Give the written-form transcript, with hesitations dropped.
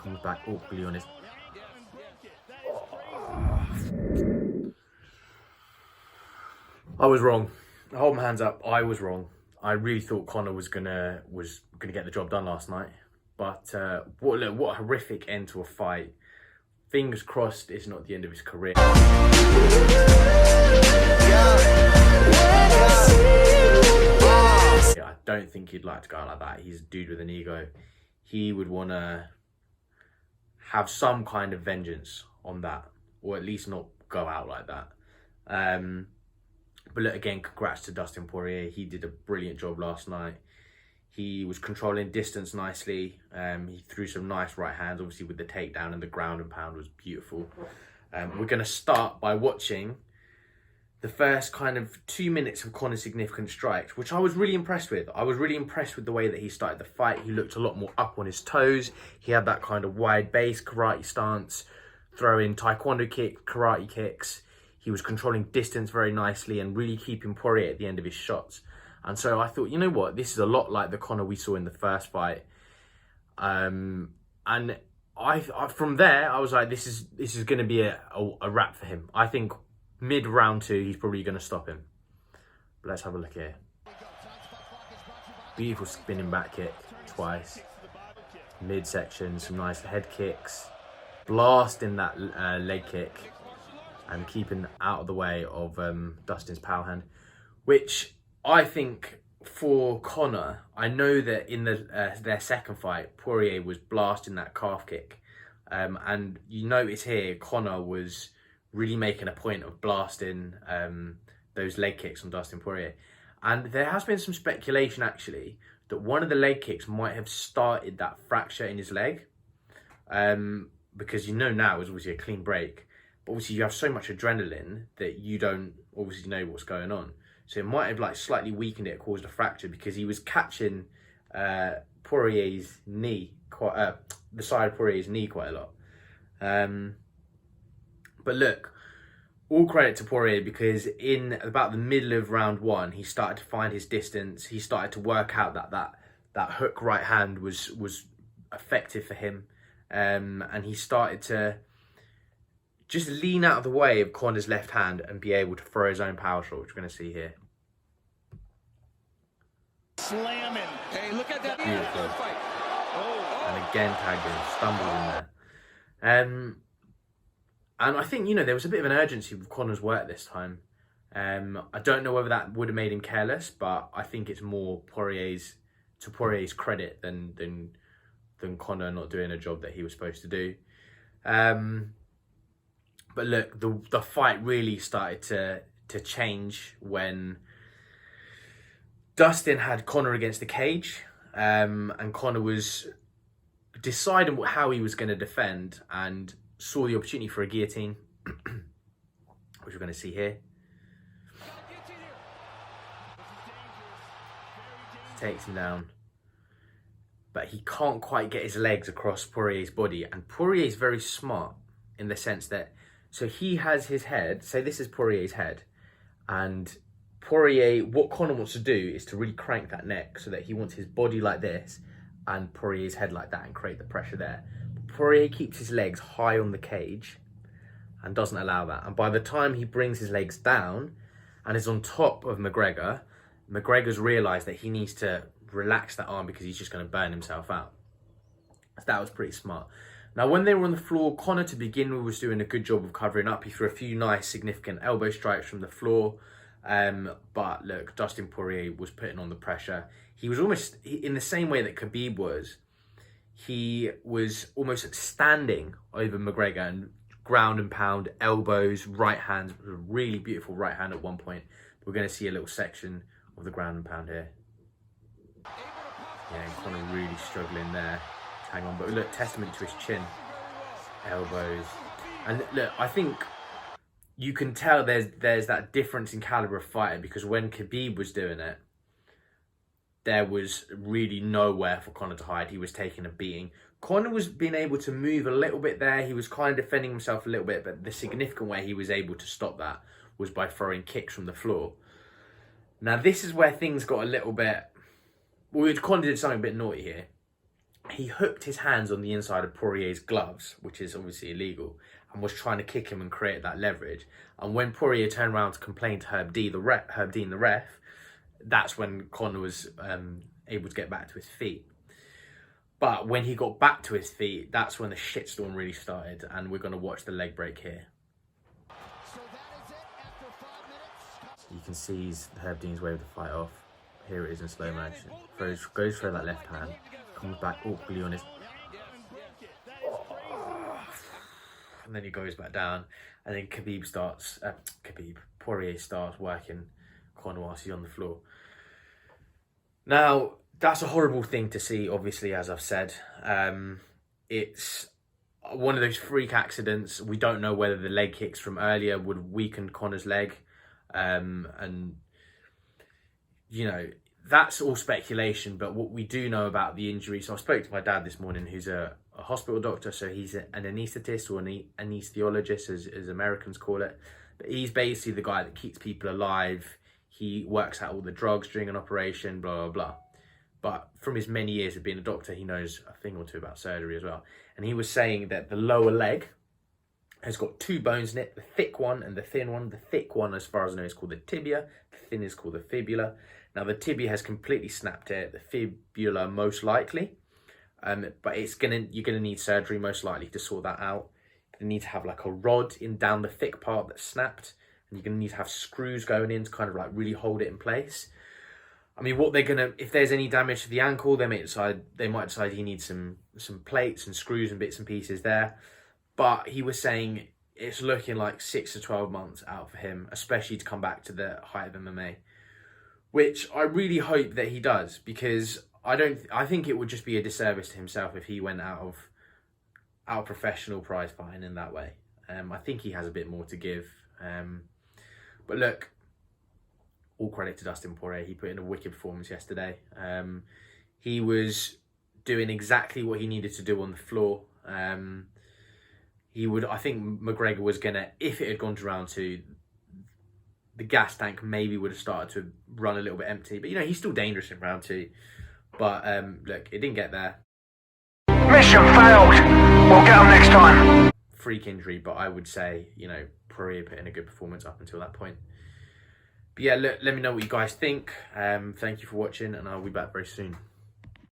comes back awkwardly on his... I was wrong. Hold my hands up. I was wrong. I really thought Conor was gonna get the job done last night. But what a horrific end to a fight. Fingers crossed it's not the end of his career. Yeah, I don't think he'd like to go out like that. He's a dude with an ego. He would want to have some kind of vengeance on that, or at least not go out like that. But look, again, congrats to Dustin Poirier. He did a brilliant job last night. He was controlling distance nicely. He threw some nice right hands, obviously with the takedown, and the ground and pound was beautiful. We're going to start by watching the first kind of 2 minutes of Conor's significant strikes, which I was really impressed with. I was really impressed with the way that he started the fight. He looked a lot more up on his toes. He had that kind of wide base karate stance, throwing taekwondo kick, karate kicks. He was controlling distance very nicely and really keeping Poirier at the end of his shots. And so I thought, you know what, this is a lot like the Conor we saw in the first fight. And I from there, I was like, this is going to be a wrap for him. I think mid round 2, he's probably going to stop him. But let's have a look here. Beautiful spinning back kick twice. Midsection, some nice head kicks. Blasting that leg kick and keeping out of the way of Dustin's power hand, which I think for Conor, I know that in their second fight, Poirier was blasting that calf kick. And you notice here, Conor was really making a point of blasting those leg kicks on Dustin Poirier. And there has been some speculation, actually, that one of the leg kicks might have started that fracture in his leg. Because you know now it's obviously a clean break. But obviously you have so much adrenaline that you don't obviously know what's going on. So it might have like slightly weakened it, caused a fracture, because he was catching Poirier's knee, the side of Poirier's knee quite a lot. But look, all credit to Poirier, because in about the middle of round 1, he started to find his distance. He started to work out that hook right hand was effective for him. And he started to just lean out of the way of Conor's left hand and be able to throw his own power shot, which we're going to see here. Slamming. Hey, look at that. Beautiful. And again tagged him, stumbled in there. And I think, you know, there was a bit of an urgency with Conor's work this time. I don't know whether that would have made him careless, but I think it's more Poirier's credit than Conor not doing a job that he was supposed to do. But look, the fight really started to change when Dustin had Conor against the cage, and Conor was deciding how he was going to defend and saw the opportunity for a guillotine, which we're going to see here. Takes him down. But he can't quite get his legs across Poirier's body. And Poirier's very smart in the sense that, so he has his head, say this is Poirier's head, and Poirier, what Conor wants to do is to really crank that neck so that he wants his body like this and Poirier's head like that and create the pressure there. But Poirier keeps his legs high on the cage and doesn't allow that. And by the time he brings his legs down and is on top of McGregor, McGregor's realised that he needs to relax that arm because he's just going to burn himself out. So that was pretty smart. Now, when they were on the floor, Conor, to begin with, was doing a good job of covering up. He threw a few nice, significant elbow strikes from the floor. But look, Dustin Poirier was putting on the pressure. He was almost, in the same way that Khabib was, he was almost standing over McGregor and ground and pound, elbows, right hands. It was a really beautiful right hand at one point. We're going to see a little section of the ground and pound here. Yeah, Conor really struggling there. Hang on, but look, testament to his chin, elbows, and look, I think you can tell there's that difference in caliber of fighter, because when Khabib was doing it, there was really nowhere for Conor to hide. He was taking a beating. Conor was being able to move a little bit there. He was kind of defending himself a little bit, but the significant way he was able to stop that was by throwing kicks from the floor. Now, this is where things got a little bit... Well, Conor did something a bit naughty here. he hooked his hands on the inside of Poirier's gloves, which is obviously illegal, and was trying to kick him and create that leverage. And when Poirier turned around to complain to Herb Dean, the ref, that's when Conor was able to get back to his feet. But when he got back to his feet, that's when the shitstorm really started, and we're going to watch the leg break here. You can see Herb Dean's waved the fight off. Here it is in slow motion. Goes for that left hand, comes back awkwardly on his... And then he goes back down, and then Poirier starts working Conor whilst he's on the floor. Now, that's a horrible thing to see, obviously, as I've said. It's one of those freak accidents. We don't know whether the leg kicks from earlier would weaken Conor's leg. And, you know, that's all speculation. But what we do know about the injury... So I spoke to my dad this morning, who's a hospital doctor. So he's an anaesthetist, or an anesthesiologist, as Americans call it. But he's basically the guy that keeps people alive. He works out all the drugs during an operation, blah, blah, blah. But from his many years of being a doctor, he knows a thing or two about surgery as well. And he was saying that the lower leg has got two bones in it, the thick one and the thin one. The thick one, as far as I know, is called the tibia. The thin is called the fibula. Now, the tibia has completely snapped it. The fibula, most likely. But you're gonna need surgery, most likely, to sort that out. You need to have like a rod down the thick part that's snapped. And you're going to need to have screws going in to kind of like really hold it in place. I mean, if there's any damage to the ankle, they might decide he needs some plates and screws and bits and pieces there. But he was saying it's looking like 6 to 12 months out for him, especially to come back to the height of MMA, which I really hope that he does, because I think it would just be a disservice to himself if he went out of professional prize fighting in that way. I think he has a bit more to give. But look, all credit to Dustin Poirier. He put in a wicked performance yesterday. He was doing exactly what he needed to do on the floor. I think McGregor was gonna, if it had gone to round 2, the gas tank maybe would have started to run a little bit empty. But, you know, he's still dangerous in round 2. But look, it didn't get there. Mission failed. We'll get them next time. Freak injury, but I would say, you know, Poirier put in a good performance up until that point. But yeah, let me know what you guys think. Thank you for watching, and I'll be back very soon.